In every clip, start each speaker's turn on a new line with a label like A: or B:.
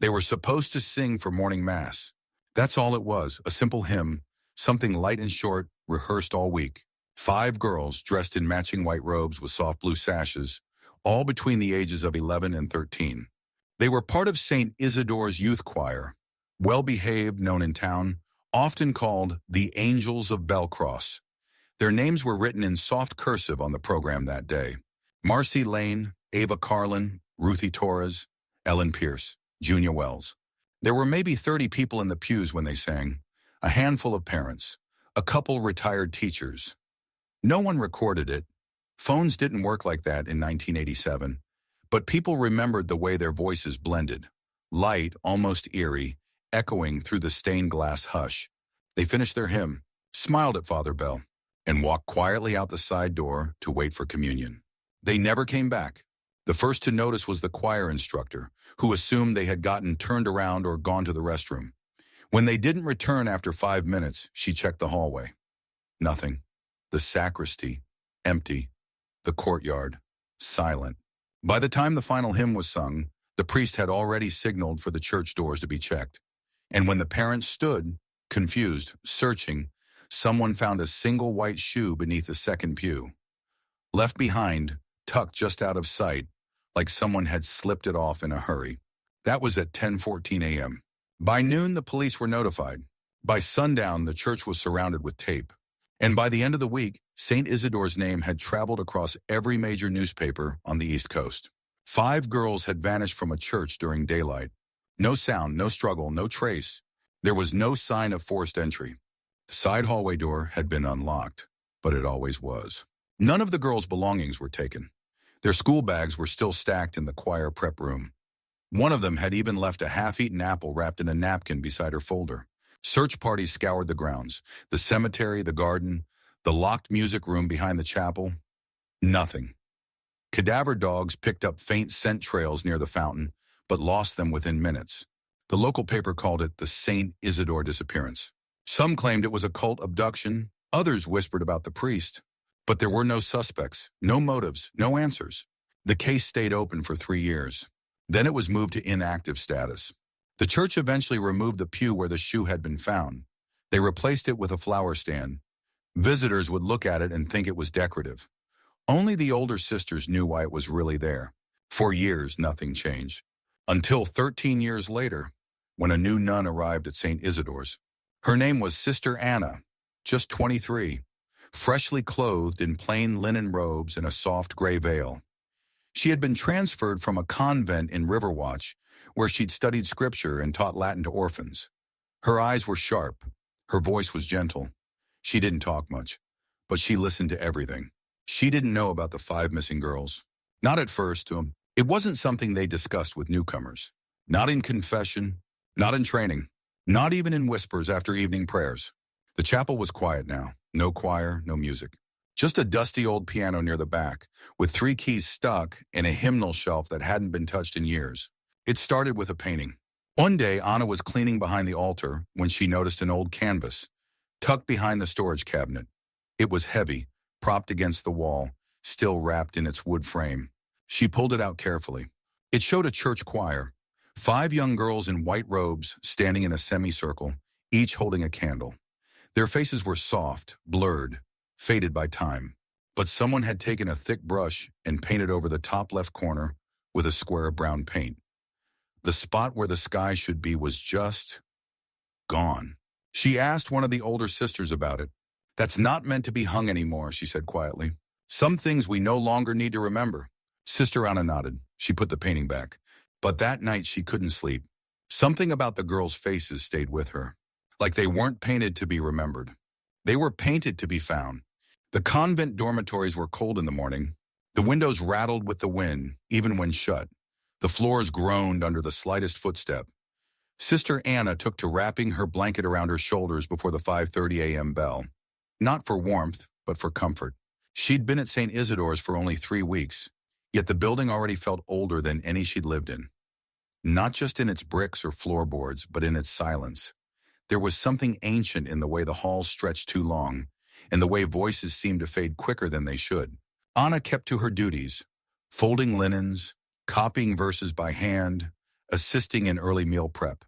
A: They were supposed to sing for morning mass. That's all it was, a simple hymn, something light and short, rehearsed all week. 5 girls dressed in matching white robes with soft blue sashes, all between the ages of 11 and 13. They were part of St. Isidore's youth choir, well-behaved, known in town, often called the Angels of Belcross. Their names were written in soft cursive on the program that day. Marcy Lane, Ava Carlin, Ruthie Torres, Ellen Pierce, Junior Wells. There were maybe 30 people in the pews when they sang, a handful of parents, a couple retired teachers. No one recorded it. Phones didn't work like that in 1987, but people remembered the way their voices blended, light, almost eerie, echoing through the stained glass hush. They finished their hymn, smiled at Father Bell, and walked quietly out the side door to wait for communion. They never came back. The first to notice was the choir instructor, who assumed they had gotten turned around or gone to the restroom. When they didn't return after 5 minutes, she checked the hallway. Nothing. The sacristy, empty. The courtyard, silent. By the time the final hymn was sung, the priest had already signaled for the church doors to be checked. And when the parents stood, confused, searching, someone found a single white shoe beneath the second pew. Left behind, tucked just out of sight, like someone had slipped it off in a hurry. That was at 10:14 a.m. By noon, the police were notified. By sundown, the church was surrounded with tape. And by the end of the week, St. Isidore's name had traveled across every major newspaper on the East Coast. 5 girls had vanished from a church during daylight. No sound, no struggle, no trace. There was no sign of forced entry. The side hallway door had been unlocked, but it always was. None of the girls' belongings were taken. Their school bags were still stacked in the choir prep room. One of them had even left a half-eaten apple wrapped in a napkin beside her folder. Search parties scoured the grounds, the cemetery, the garden, the locked music room behind the chapel. Nothing. Cadaver dogs picked up faint scent trails near the fountain, but lost them within minutes. The local paper called it the St. Isidore disappearance. Some claimed it was a cult abduction, others whispered about the priest. But there were no suspects, no motives, no answers. The case stayed open for 3 years. Then it was moved to inactive status. The church eventually removed the pew where the shoe had been found. They replaced it with a flower stand. Visitors would look at it and think it was decorative. Only the older sisters knew why it was really there. For years, nothing changed. Until 13 years later, when a new nun arrived at St. Isidore's. Her name was Sister Anna, just 23. Freshly clothed in plain linen robes and a soft gray veil. She had been transferred from a convent in Riverwatch, where she'd studied scripture and taught Latin to orphans. Her eyes were sharp. Her voice was gentle. She didn't talk much, but she listened to everything. She didn't know about the 5 missing girls. Not at first. It wasn't something they discussed with newcomers. Not in confession, not in training, not even in whispers after evening prayers. The chapel was quiet now. No choir, no music. Just a dusty old piano near the back, with 3 keys stuck in a hymnal shelf that hadn't been touched in years. It started with a painting. One day, Anna was cleaning behind the altar when she noticed an old canvas, tucked behind the storage cabinet. It was heavy, propped against the wall, still wrapped in its wood frame. She pulled it out carefully. It showed a church choir, 5 young girls in white robes standing in a semicircle, each holding a candle. Their faces were soft, blurred, faded by time. But someone had taken a thick brush and painted over the top left corner with a square of brown paint. The spot where the sky should be was just gone. She asked one of the older sisters about it. "That's not meant to be hung anymore," she said quietly. "Some things we no longer need to remember." Sister Anna nodded. She put the painting back. But that night she couldn't sleep. Something about the girls' faces stayed with her. Like they weren't painted to be remembered. They were painted to be found. The convent dormitories were cold in the morning. The windows rattled with the wind, even when shut. The floors groaned under the slightest footstep. Sister Anna took to wrapping her blanket around her shoulders before the 5:30 a.m. bell. Not for warmth, but for comfort. She'd been at St. Isidore's for only 3 weeks, yet the building already felt older than any she'd lived in. Not just in its bricks or floorboards, but in its silence. There was something ancient in the way the halls stretched too long, and the way voices seemed to fade quicker than they should. Anna kept to her duties, folding linens, copying verses by hand, assisting in early meal prep.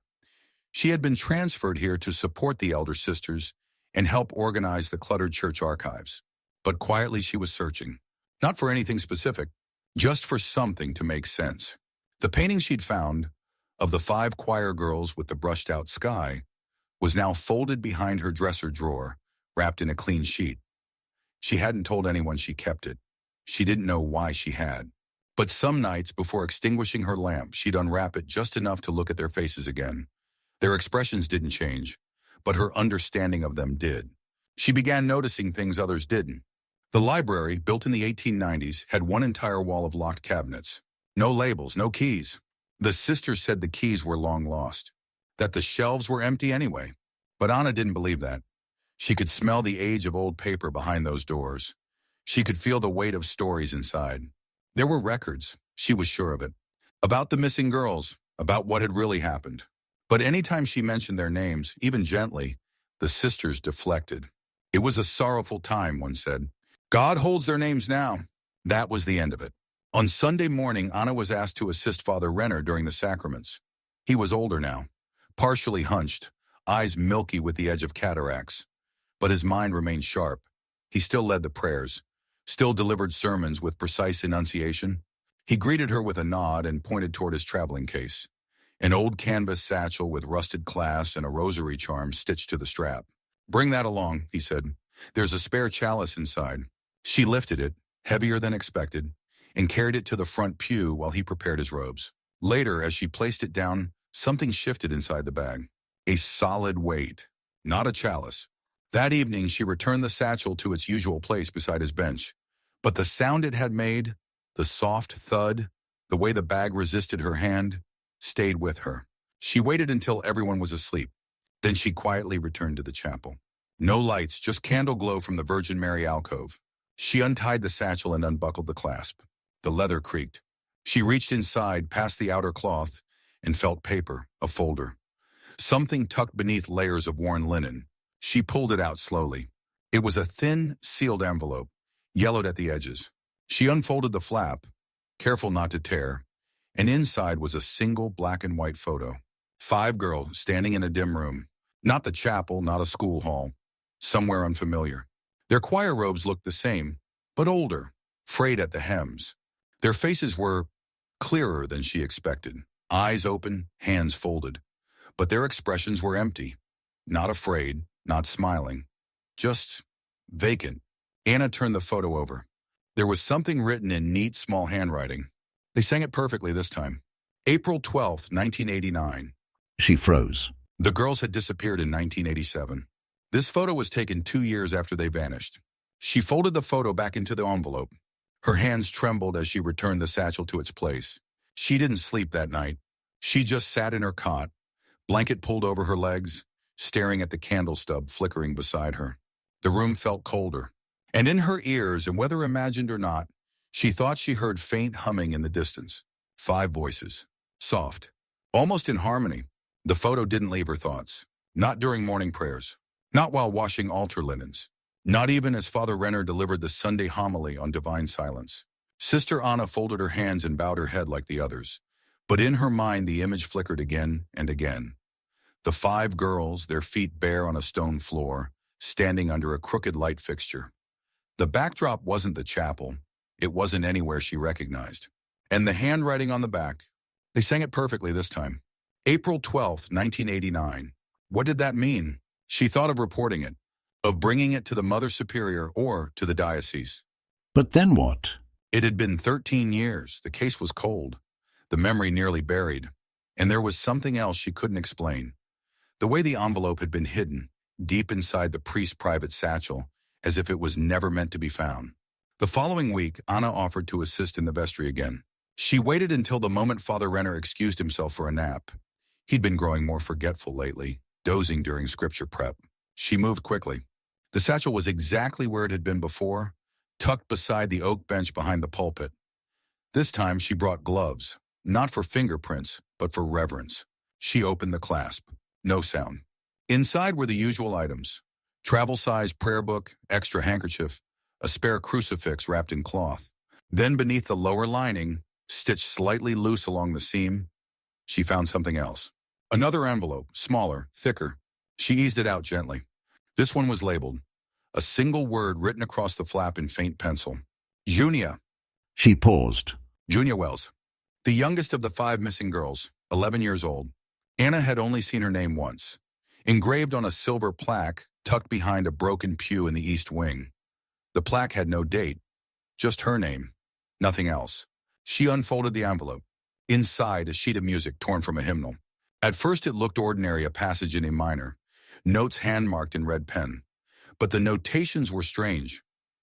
A: She had been transferred here to support the elder sisters and help organize the cluttered church archives. But quietly she was searching, not for anything specific, just for something to make sense. The painting she'd found of the 5 choir girls with the brushed-out sky was now folded behind her dresser drawer, wrapped in a clean sheet. She hadn't told anyone she kept it. She didn't know why she had. But some nights before extinguishing her lamp, she'd unwrap it just enough to look at their faces again. Their expressions didn't change, but her understanding of them did. She began noticing things others didn't. The library, built in the 1890s, had one entire wall of locked cabinets. No labels, no keys. The sisters said the keys were long lost, that the shelves were empty anyway. But Anna didn't believe that. She could smell the age of old paper behind those doors. She could feel the weight of stories inside. There were records, she was sure of it, about the missing girls, about what had really happened. But anytime she mentioned their names, even gently, the sisters deflected. It was a sorrowful time, one said. God holds their names now. That was the end of it. On Sunday morning, Anna was asked to assist Father Renner during the sacraments. He was older now, partially hunched, eyes milky with the edge of cataracts. But his mind remained sharp. He still led the prayers, still delivered sermons with precise enunciation. He greeted her with a nod and pointed toward his traveling case, an old canvas satchel with rusted clasps and a rosary charm stitched to the strap. Bring that along, he said. There's a spare chalice inside. She lifted it, heavier than expected, and carried it to the front pew while he prepared his robes. Later, as she placed it down, something shifted inside the bag. A solid weight, not a chalice. That evening, she returned the satchel to its usual place beside his bench. But the sound it had made, the soft thud, the way the bag resisted her hand, stayed with her. She waited until everyone was asleep. Then she quietly returned to the chapel. No lights, just candle glow from the Virgin Mary alcove. She untied the satchel and unbuckled the clasp. The leather creaked. She reached inside, past the outer cloth, and felt paper, a folder. Something tucked beneath layers of worn linen. She pulled it out slowly. It was a thin, sealed envelope, yellowed at the edges. She unfolded the flap, careful not to tear, and inside was a single black and white photo. 5 girls standing in a dim room. Not the chapel, not a school hall. Somewhere unfamiliar. Their choir robes looked the same, but older, frayed at the hems. Their faces were clearer than she expected, eyes open, hands folded. But their expressions were empty, not afraid, not smiling, just vacant. Anna turned the photo over. There was something written in neat, small handwriting. They sang it perfectly this time. April 12th, 1989.
B: She froze.
A: The girls had disappeared in 1987. This photo was taken 2 years after they vanished. She folded the photo back into the envelope. Her hands trembled as she returned the satchel to its place. She didn't sleep that night. She just sat in her cot, blanket pulled over her legs, staring at the candle stub flickering beside her. The room felt colder. And in her ears, and whether imagined or not, she thought she heard faint humming in the distance. 5 voices. Soft. Almost in harmony. The photo didn't leave her thoughts. Not during morning prayers. Not while washing altar linens. Not even as Father Renner delivered the Sunday homily on divine silence. Sister Anna folded her hands and bowed her head like the others. But in her mind the image flickered again and again. The 5 girls, their feet bare on a stone floor, standing under a crooked light fixture. The backdrop wasn't the chapel. It wasn't anywhere she recognized. And the handwriting on the back, they sang it perfectly this time. April 12th, 1989. What did that mean? She thought of reporting it, of bringing it to the Mother Superior or to the diocese.
B: But then what?
A: It had been 13 years. The case was cold, the memory nearly buried. And there was something else she couldn't explain. The way the envelope had been hidden, deep inside the priest's private satchel, as if it was never meant to be found. The following week, Anna offered to assist in the vestry again. She waited until the moment Father Renner excused himself for a nap. He'd been growing more forgetful lately, dozing during scripture prep. She moved quickly. The satchel was exactly where it had been before, tucked beside the oak bench behind the pulpit. This time she brought gloves, not for fingerprints, but for reverence. She opened the clasp. No sound. Inside were the usual items: travel-size prayer book, extra handkerchief, a spare crucifix wrapped in cloth. Then beneath the lower lining, stitched slightly loose along the seam, She found something else. Another envelope, smaller, thicker. She eased it out gently. This one was labeled. A single word written across the flap in faint pencil. Junia.
B: She paused.
A: Junia Wells. The youngest of the 5 missing girls, 11 years old. Anna had only seen her name once, engraved on a silver plaque tucked behind a broken pew in the east wing. The plaque had no date, just her name, nothing else. She unfolded the envelope. Inside, a sheet of music torn from a hymnal. At first it looked ordinary, a passage in A minor, notes hand-marked in red pen. But the notations were strange,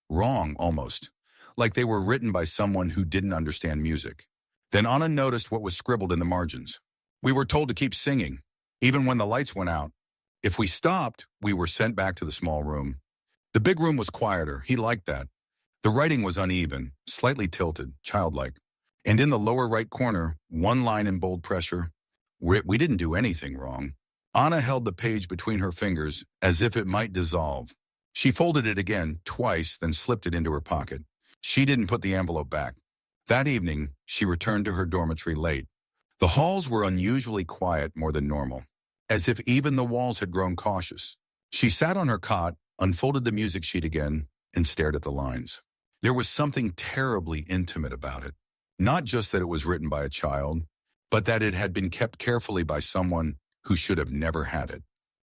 A: wrong almost, like they were written by someone who didn't understand music. Then Anna noticed what was scribbled in the margins. We were told to keep singing, even when the lights went out. If we stopped, we were sent back to the small room. The big room was quieter. He liked that. The writing was uneven, slightly tilted, childlike. And in the lower right corner, one line in bold pressure, we didn't do anything wrong. Anna held the page between her fingers as if it might dissolve. She folded it again, twice, then slipped it into her pocket. She didn't put the envelope back. That evening, she returned to her dormitory late. The halls were unusually quiet, more than normal, as if even the walls had grown cautious. She sat on her cot, unfolded the music sheet again, and stared at the lines. There was something terribly intimate about it. Not just that it was written by a child, but that it had been kept carefully by someone who should have never had it.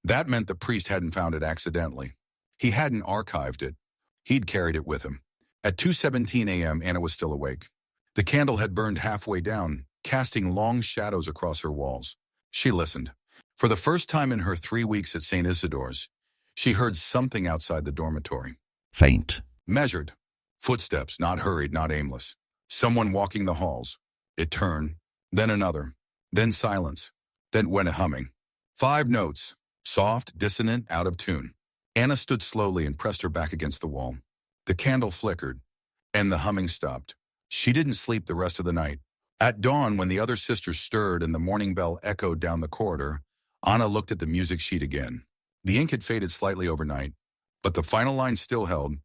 A: That meant the priest hadn't found it accidentally. He hadn't archived it. He'd carried it with him. At 2:17 a.m., Anna was still awake. The candle had burned halfway down, casting long shadows across her walls. She listened. For the first time in her 3 weeks at St. Isidore's, she heard something outside the dormitory.
B: Faint.
A: Measured. Footsteps, not hurried, not aimless. Someone walking the halls. It turned, then another, then silence, then went a humming. 5 notes, soft, dissonant, out of tune. Anna stood slowly and pressed her back against the wall. The candle flickered, and the humming stopped. She didn't sleep the rest of the night. At dawn, when the other sisters stirred and the morning bell echoed down the corridor, Anna looked at the music sheet again. The ink had faded slightly overnight, but the final line still held.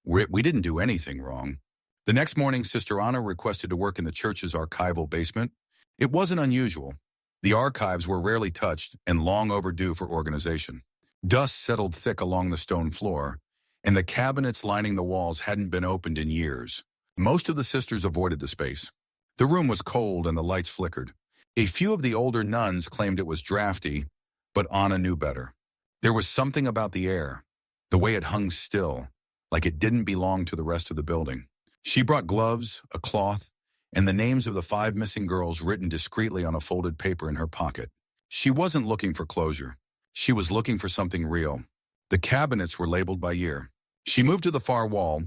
A: We didn't do anything wrong. The next morning, Sister Anna requested to work in the church's archival basement. It wasn't unusual. The archives were rarely touched and long overdue for organization. Dust settled thick along the stone floor, and the cabinets lining the walls hadn't been opened in years. Most of the sisters avoided the space. The room was cold and the lights flickered. A few of the older nuns claimed it was drafty, but Anna knew better. There was something about the air, the way it hung still, like it didn't belong to the rest of the building. She brought gloves, a cloth, and the names of the 5 missing girls written discreetly on a folded paper in her pocket. She wasn't looking for closure. She was looking for something real. The cabinets were labeled by year. She moved to the far wall,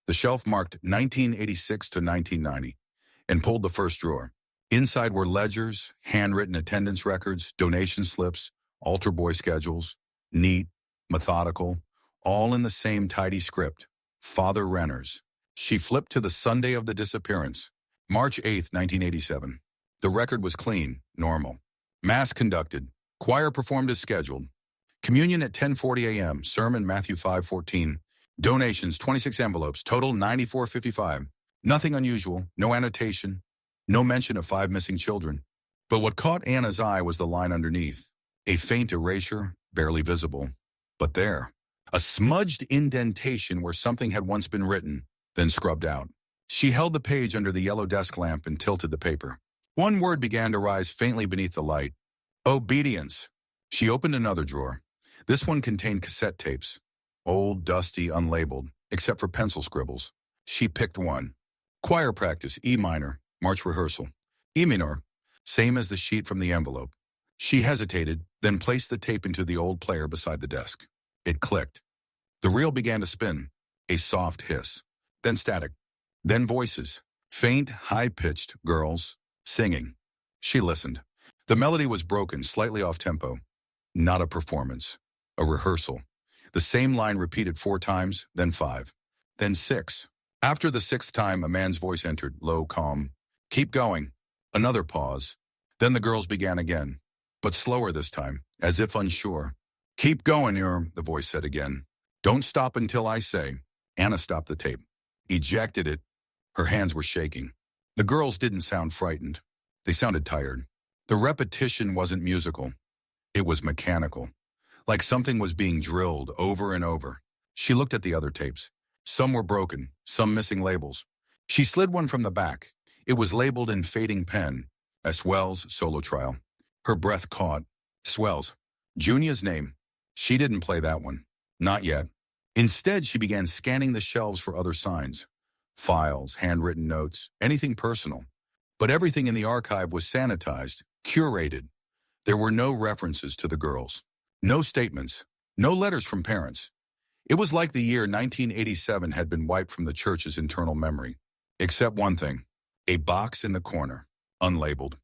A: the shelf marked 1986 to 1990, and pulled the first drawer. Inside were ledgers, handwritten attendance records, donation slips, altar boy schedules, neat, methodical, all in the same tidy script. Father Renner's. She flipped to the Sunday of the disappearance, March 8, 1987. The record was clean, normal. Mass conducted. Choir performed as scheduled. Communion at 10:40 a.m. Sermon Matthew 5:14. Donations 26 envelopes. Total 94.55. Nothing unusual. No annotation. No mention of 5 missing children. But what caught Anna's eye was the line underneath. A faint erasure, barely visible. But there. A smudged indentation where something had once been written, then scrubbed out. She held the page under the yellow desk lamp and tilted the paper. One word began to rise faintly beneath the light. Obedience. She opened another drawer. This one contained cassette tapes. Old, dusty, unlabeled, except for pencil scribbles. She picked one. Choir practice, E minor, march rehearsal. E minor, same as the sheet from the envelope. She hesitated, then placed the tape into the old player beside the desk. It clicked. The reel began to spin, a soft hiss, then static, then voices, faint, high-pitched girls, singing. She listened. The melody was broken, slightly off-tempo. Not a performance, a rehearsal. The same line repeated 4 times, then 5, then 6. After the 6th time, a man's voice entered, low, calm. Keep going. Another pause. Then the girls began again, but slower this time, as if unsure. Keep going, the voice said again. Don't stop until I say. Anna stopped the tape, ejected it. Her hands were shaking. The girls didn't sound frightened. They sounded tired. The repetition wasn't musical. It was mechanical, like something was being drilled over and over. She looked at the other tapes. Some were broken, some missing labels. She slid one from the back. It was labeled in fading pen, S. Wells solo trial. Her breath caught. Swells. Junia's name. She didn't play that one. Not yet. Instead, she began scanning the shelves for other signs. Files, handwritten notes, anything personal. But everything in the archive was sanitized, curated. There were no references to the girls. No statements. No letters from parents. It was like the year 1987 had been wiped from the church's internal memory. Except one thing. A box in the corner. Unlabeled.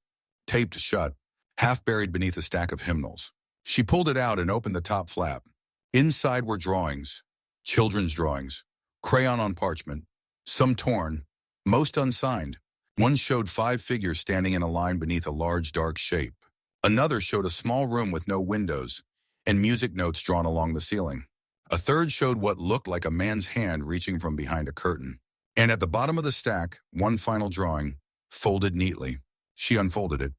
A: Taped shut. Half buried beneath a stack of hymnals. She pulled it out and opened the top flap. Inside were drawings. Children's drawings. Crayon on parchment. Some torn. Most unsigned. One showed 5 figures standing in a line beneath a large dark shape. Another showed a small room with no windows and music notes drawn along the ceiling. A third showed what looked like a man's hand reaching from behind a curtain. And at the bottom of the stack, one final drawing, folded neatly. She unfolded it.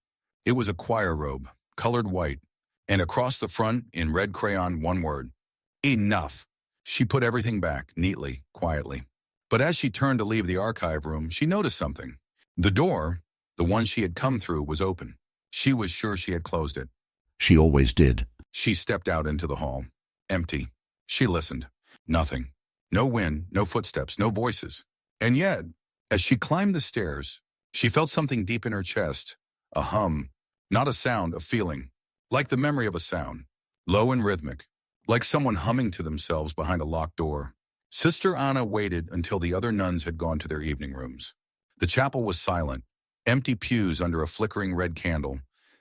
A: It was a choir robe, colored white, and across the front, in red crayon, one word. Enough. She put everything back, neatly, quietly. But as she turned to leave the archive room, she noticed something. The door, the one she had come through, was open. She was sure she had closed it.
B: She always did.
A: She stepped out into the hall. Empty. She listened. Nothing. No wind, no footsteps, no voices. And yet, as she climbed the stairs, she felt something deep in her chest. A hum. Not a sound, a feeling. Like the memory of a sound. Low and rhythmic. Like someone humming to themselves behind a locked door. Sister Anna waited until the other nuns had gone to their evening rooms. The chapel was silent. Empty pews under a flickering red candle.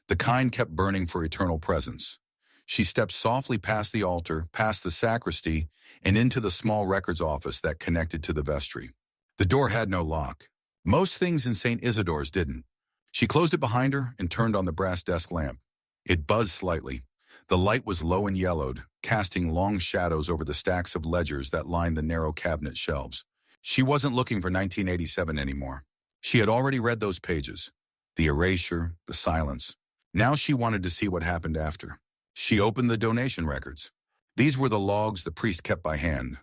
A: The kind kept burning for eternal presence. She stepped softly past the altar, past the sacristy, and into the small records office that connected to the vestry. The door had no lock. Most things in St. Isidore's didn't. She closed it behind her and turned on the brass desk lamp. It buzzed slightly. The light was low and yellowed, casting long shadows over the stacks of ledgers that lined the narrow cabinet shelves. She wasn't looking for 1987 anymore. She had already read those pages. The erasure, the silence. Now she wanted to see what happened after. She opened the donation records. These were the logs the priest kept by hand.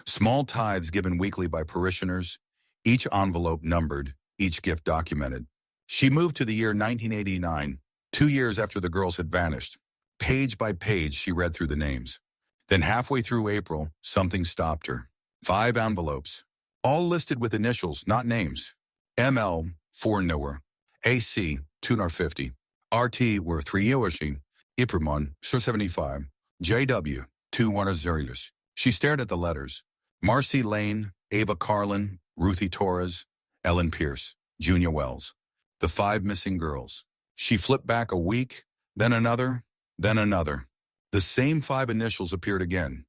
A: Small tithes given weekly by parishioners, each envelope numbered, each gift documented. She moved to the year 1989, 2 years after the girls had vanished. Page by page, she read through the names. Then halfway through April, something stopped her. 5 envelopes, all listed with initials, not names. ML, 4 Noor. AC, 250. RT were 3 Yoshi. Ipermon, 75. JW, 2 She stared at the letters. Marcy Lane, Ava Carlin, Ruthie Torres, Ellen Pierce, Junia Wells. The 5 missing girls. She flipped back a week, then another, then another. The same 5 initials appeared again.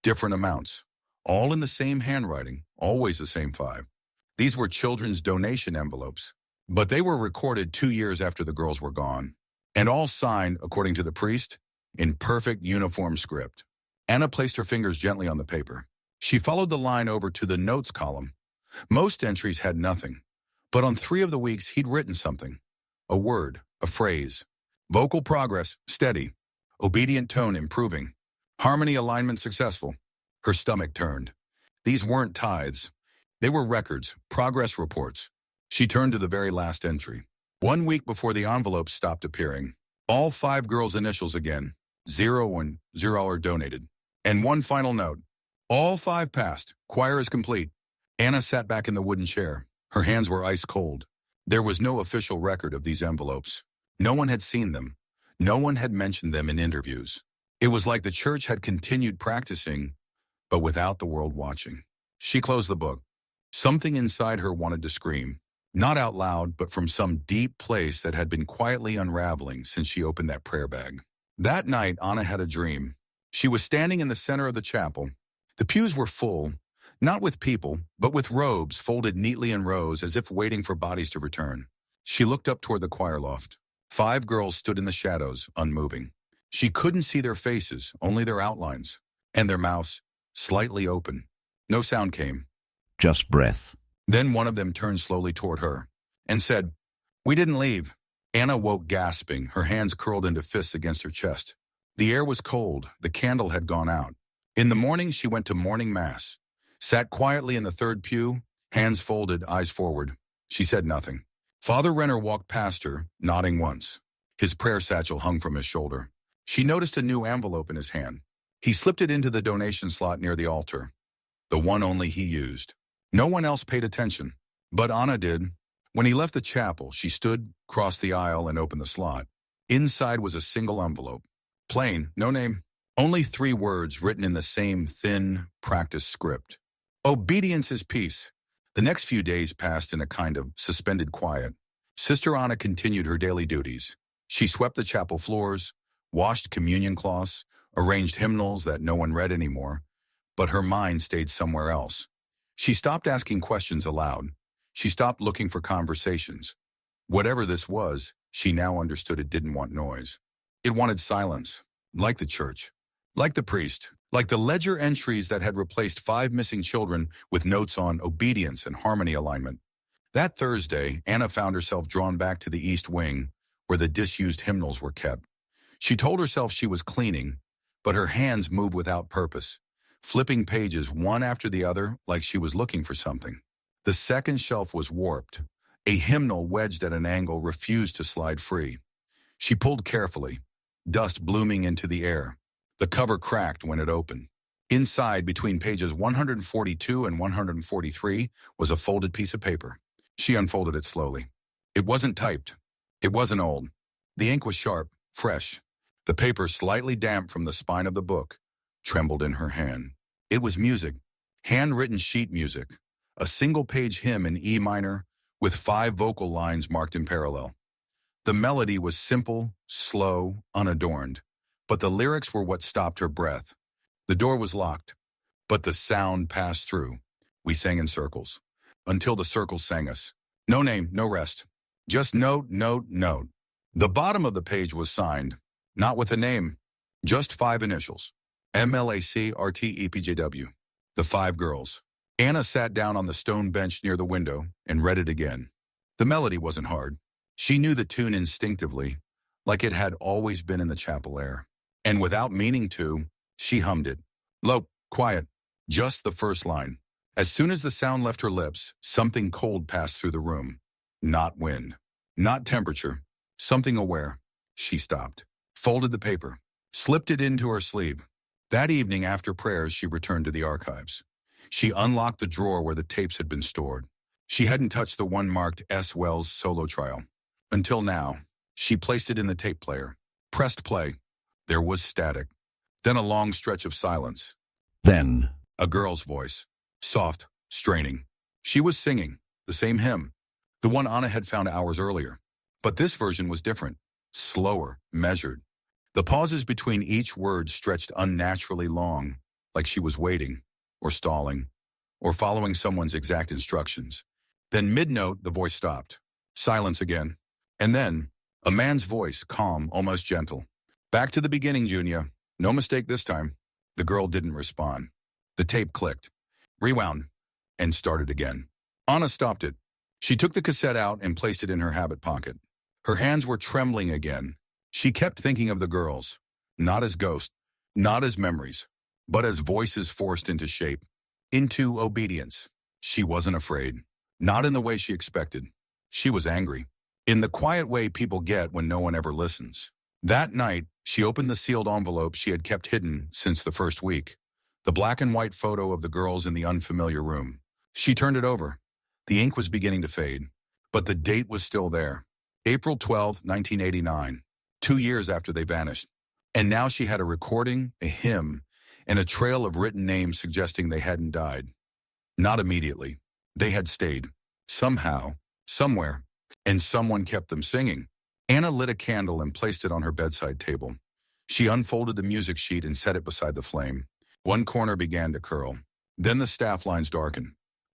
A: Different amounts. All in the same handwriting, always the same 5. These were children's donation envelopes, but they were recorded 2 years after the girls were gone. And all signed, according to the priest, in perfect uniform script. Anna placed her fingers gently on the paper. She followed the line over to the notes column. Most entries had nothing, but on 3 of the weeks he'd written something. A word, a phrase. Vocal progress, steady. Obedient tone, improving. Harmony alignment, successful. Her stomach turned. These weren't tithes. They were records, progress reports. She turned to the very last entry. 1 week before the envelopes stopped appearing. All 5 girls' initials again. 0 and $0 donated. And one final note. All 5 passed. Choir is complete. Anna sat back in the wooden chair. Her hands were ice cold. There was no official record of these envelopes. No one had seen them. No one had mentioned them in interviews. It was like the church had continued practicing, but without the world watching. She closed the book. Something inside her wanted to scream. Not out loud, but from some deep place that had been quietly unraveling since she opened that prayer bag. That night, Anna had a dream. She was standing in the center of the chapel. The pews were full, not with people, but with robes folded neatly in rows as if waiting for bodies to return. She looked up toward the choir loft. 5 girls stood in the shadows, unmoving. She couldn't see their faces, only their outlines, and their mouths slightly open. No sound came.
B: Just breath.
A: Then one of them turned slowly toward her and said, "We didn't leave. Anna woke gasping, her hands curled into fists against her chest. The air was cold, the candle had gone out. In the morning, she went to morning mass. Sat quietly in the third pew, hands folded, eyes forward. She said nothing. Father Renner walked past her, nodding once. His prayer satchel hung from his shoulder. She noticed a new envelope in his hand. He slipped it into the donation slot near the altar, the one only he used. No one else paid attention, but Anna did. When he left the chapel, she stood, crossed the aisle, and opened the slot. Inside was a single envelope. Plain, no name, only 3 words written in the same thin, practiced script. Obedience is peace. The next few days passed in a kind of suspended quiet. Sister Anna continued her daily duties. She swept the chapel floors, washed communion cloths, arranged hymnals that no one read anymore, but her mind stayed somewhere else. She stopped asking questions aloud. She stopped looking for conversations. Whatever this was, she now understood it didn't want noise. It wanted silence, like the church, like the priest, like the ledger entries that had replaced 5 missing children with notes on obedience and harmony alignment. That Thursday, Anna found herself drawn back to the East Wing, where the disused hymnals were kept. She told herself she was cleaning, but her hands moved without purpose, flipping pages one after the other like she was looking for something. The second shelf was warped. A hymnal wedged at an angle refused to slide free. She pulled carefully, dust blooming into the air. The cover cracked when it opened. Inside, between pages 142 and 143, was a folded piece of paper. She unfolded it slowly. It wasn't typed. It wasn't old. The ink was sharp, fresh. The paper, slightly damp from the spine of the book, trembled in her hand. It was music, handwritten sheet music, a single-page hymn in E minor with 5 vocal lines marked in parallel. The melody was simple, slow, unadorned, but the lyrics were what stopped her breath. The door was locked, but the sound passed through. We sang in circles, until the circles sang us. No name, no rest. Just note, note, note. The bottom of the page was signed, not with a name, just 5 initials. MLACRTEPJW. The 5 girls. Anna sat down on the stone bench near the window and read it again. The melody wasn't hard. She knew the tune instinctively, like it had always been in the chapel air. And without meaning to, she hummed it. Low, quiet, just the first line. As soon as the sound left her lips, something cold passed through the room. Not wind, not temperature, something aware. She stopped, folded the paper, slipped it into her sleeve. That evening after prayers, she returned to the archives. She unlocked the drawer where the tapes had been stored. She hadn't touched the one marked S. Wells solo trial. Until now, she placed it in the tape player, pressed play. There was static. Then a long stretch of silence.
B: Then
A: A girl's voice, soft, straining. She was singing, the same hymn, the one Anna had found hours earlier. But this version was different, slower, measured. The pauses between each word stretched unnaturally long, like she was waiting, or stalling, or following someone's exact instructions. Then mid-note, the voice stopped. Silence again. And then, a man's voice, calm, almost gentle. Back to the beginning, Junia. No mistake this time. The girl didn't respond. The tape clicked, rewound, and started again. Anna stopped it. She took the cassette out and placed it in her habit pocket. Her hands were trembling again. She kept thinking of the girls, not as ghosts, not as memories, but as voices forced into shape, into obedience. She wasn't afraid, not in the way she expected. She was angry, in the quiet way people get when no one ever listens. That night, she opened the sealed envelope she had kept hidden since the first week, the black and white photo of the girls in the unfamiliar room. She turned it over. The ink was beginning to fade, but the date was still there. April 12, 1989, 2 years after they vanished. And now she had a recording, a hymn, and a trail of written names suggesting they hadn't died. Not immediately. They had stayed. Somehow, somewhere, and someone kept them singing. Anna lit a candle and placed it on her bedside table. She unfolded the music sheet and set it beside the flame. One corner began to curl. Then the staff lines darkened.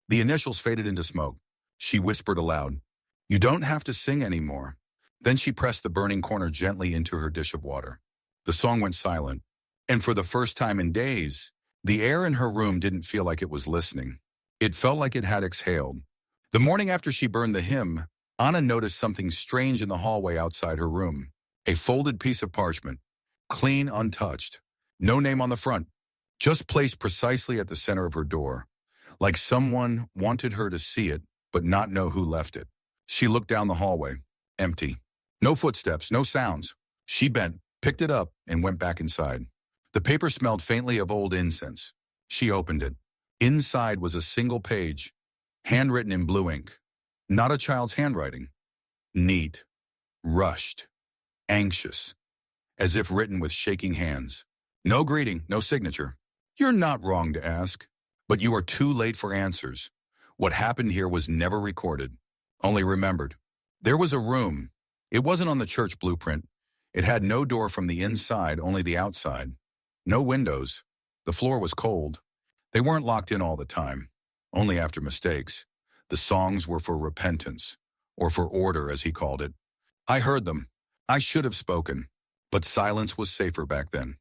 A: The initials faded into smoke. She whispered aloud, "You don't have to sing anymore." Then she pressed the burning corner gently into her dish of water. The song went silent, and for the first time in days, the air in her room didn't feel like it was listening. It felt like it had exhaled. The morning after she burned the hymn, Anna noticed something strange in the hallway outside her room. A folded piece of parchment, clean, untouched. No name on the front, just placed precisely at the center of her door, like someone wanted her to see it but not know who left it. She looked down the hallway. Empty. No footsteps, no sounds. She bent, picked it up, and went back inside. The paper smelled faintly of old incense. She opened it. Inside was a single page, handwritten in blue ink. Not a child's handwriting. Neat. Rushed. Anxious. As if written with shaking hands. No greeting, no signature. You're not wrong to ask, but you are too late for answers. What happened here was never recorded, only remembered. There was a room. It wasn't on the church blueprint. It had no door from the inside, only the outside. No windows. The floor was cold. They weren't locked in all the time, only after mistakes. The songs were for repentance, or for order, as he called it. I heard them. I should have spoken, but silence was safer back then.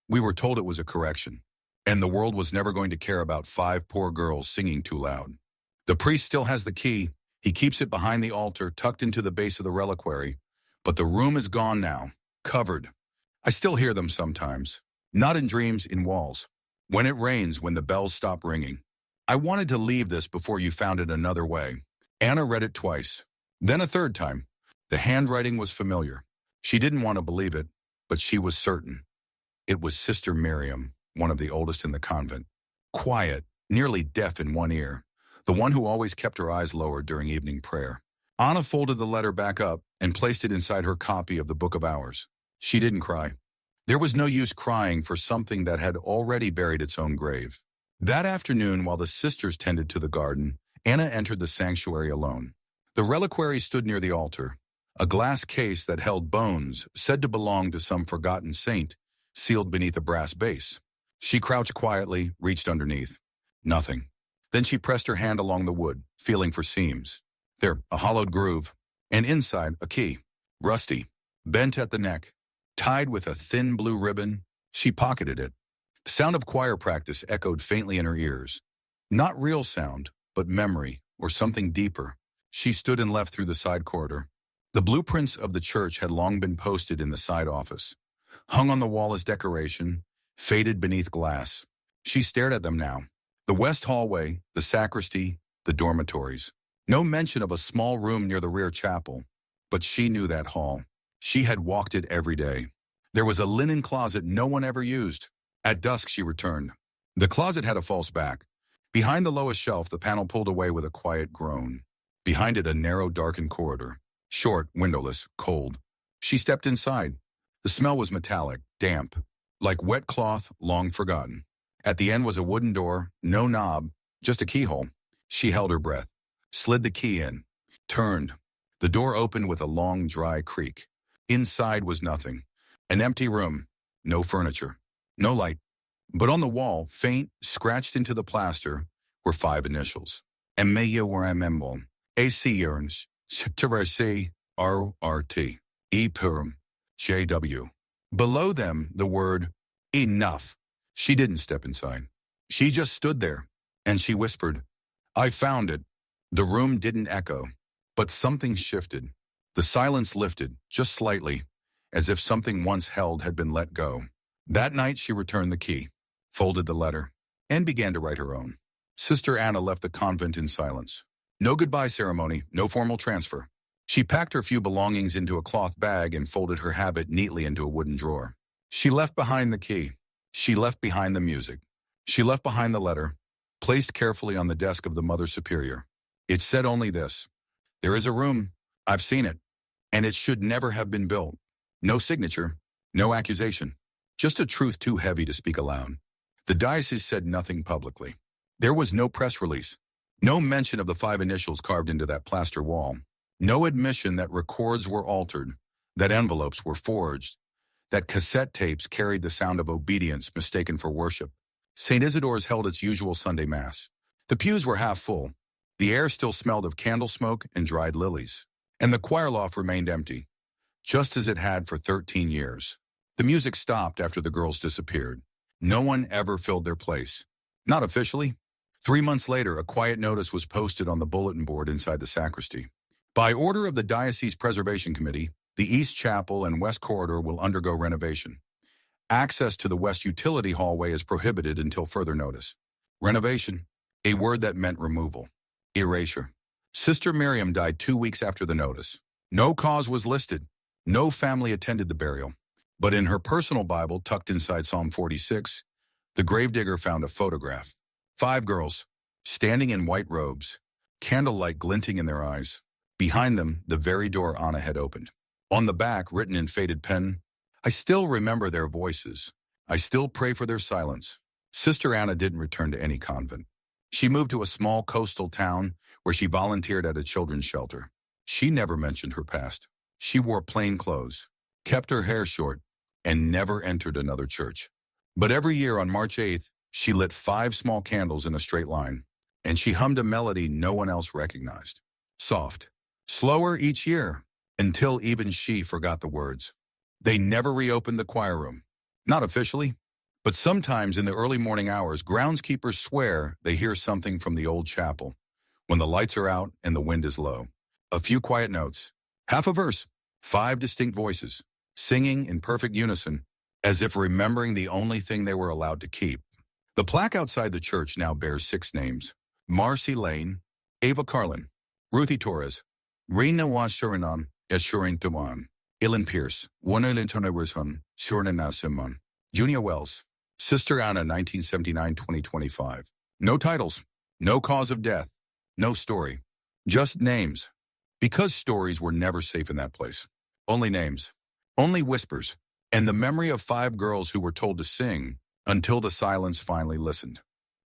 A: We were told it was a correction, and the world was never going to care about 5 poor girls singing too loud. The priest still has the key. He keeps it behind the altar, tucked into the base of the reliquary. But the room is gone now, covered. I still hear them sometimes. Not in dreams, in walls. When it rains, when the bells stop ringing. I wanted to leave this before you found it another way. Anna read it twice, then a third time. The handwriting was familiar. She didn't want to believe it, but she was certain. It was Sister Miriam, one of the oldest in the convent. Quiet, nearly deaf in one ear. The one who always kept her eyes lowered during evening prayer. Anna folded the letter back up and placed it inside her copy of the Book of Hours. She didn't cry. There was no use crying for something that had already buried its own grave. That afternoon, while the sisters tended to the garden, Anna entered the sanctuary alone. The reliquary stood near the altar, a glass case that held bones said to belong to some forgotten saint, sealed beneath a brass base. She crouched quietly, reached underneath. Nothing. Then she pressed her hand along the wood, feeling for seams. There, a hollowed groove, and inside, a key. Rusty, bent at the neck, tied with a thin blue ribbon. She pocketed it. The sound of choir practice echoed faintly in her ears. Not real sound, but memory, or something deeper. She stood and left through the side corridor. The blueprints of the church had long been posted in the side office, hung on the wall as decoration, faded beneath glass. She stared at them now. The west hallway, the sacristy, the dormitories. No mention of a small room near the rear chapel, but she knew that hall. She had walked it every day. There was a linen closet no one ever used. At dusk, she returned. The closet had a false back. Behind the lowest shelf, the panel pulled away with a quiet groan. Behind it, a narrow, darkened corridor. Short, windowless, cold. She stepped inside. The smell was metallic, damp, like wet cloth long forgotten. At the end was a wooden door, no knob, just a keyhole. She held her breath, slid the key in, turned. The door opened with a long, dry creak. Inside was nothing. An empty room, no furniture, no light. But on the wall, faint, scratched into the plaster, were 5 initials. Emilia Waramembo, AC Yearns, Traverse, RRT, E Purim, JW. Below them, the word, enough. She didn't step inside. She just stood there, and she whispered, I found it. The room didn't echo, but something shifted. The silence lifted, just slightly, as if something once held had been let go. That night, she returned the key, folded the letter, and began to write her own. Sister Anna left the convent in silence. No goodbye ceremony, no formal transfer. She packed her few belongings into a cloth bag and folded her habit neatly into a wooden drawer. She left behind the key. She left behind the music. She left behind the letter, placed carefully on the desk of the Mother Superior. It said only this: there is a room, I've seen it, and it should never have been built. No signature, no accusation, just a truth too heavy to speak aloud. The diocese said nothing publicly. There was no press release, no mention of the 5 initials carved into that plaster wall, no admission that records were altered, that envelopes were forged, that cassette tapes carried the sound of obedience mistaken for worship. St. Isidore's held its usual Sunday Mass. The pews were half full. The air still smelled of candle smoke and dried lilies. And the choir loft remained empty, just as it had for 13 years. The music stopped after the girls disappeared. No one ever filled their place. Not officially. 3 months later, a quiet notice was posted on the bulletin board inside the sacristy. By order of the Diocese Preservation Committee, the East Chapel and West Corridor will undergo renovation. Access to the West Utility Hallway is prohibited until further notice. Renovation, a word that meant removal. Erasure. Sister Miriam died 2 weeks after the notice. No cause was listed. No family attended the burial. But in her personal Bible, tucked inside Psalm 46, the gravedigger found a photograph. 5 girls, standing in white robes, candlelight glinting in their eyes. Behind them, the very door Anna had opened. On the back, written in faded pen, I still remember their voices. I still pray for their silence. Sister Anna didn't return to any convent. She moved to a small coastal town where she volunteered at a children's shelter. She never mentioned her past. She wore plain clothes, kept her hair short, and never entered another church. But every year on March 8th, she lit 5 small candles in a straight line, and she hummed a melody no one else recognized. Soft, slower each year, until even she forgot the words. They never reopened the choir room. Not officially, but sometimes in the early morning hours, groundskeepers swear they hear something from the old chapel when the lights are out and the wind is low. A few quiet notes, half a verse, 5 distinct voices, singing in perfect unison, as if remembering the only thing they were allowed to keep. The plaque outside the church now bears 6 names: Marcy Lane, Ava Carlin, Ruthie Torres, Rena Washuranan, Eshurin Tuman, Ilan Pierce, Wanalintona Shurna Simon, Junia Wells, Sister Anna 1979-2025. No titles, no cause of death, no story, just names. Because stories were never safe in that place. Only names, only whispers, and the memory of 5 girls who were told to sing until the silence finally listened.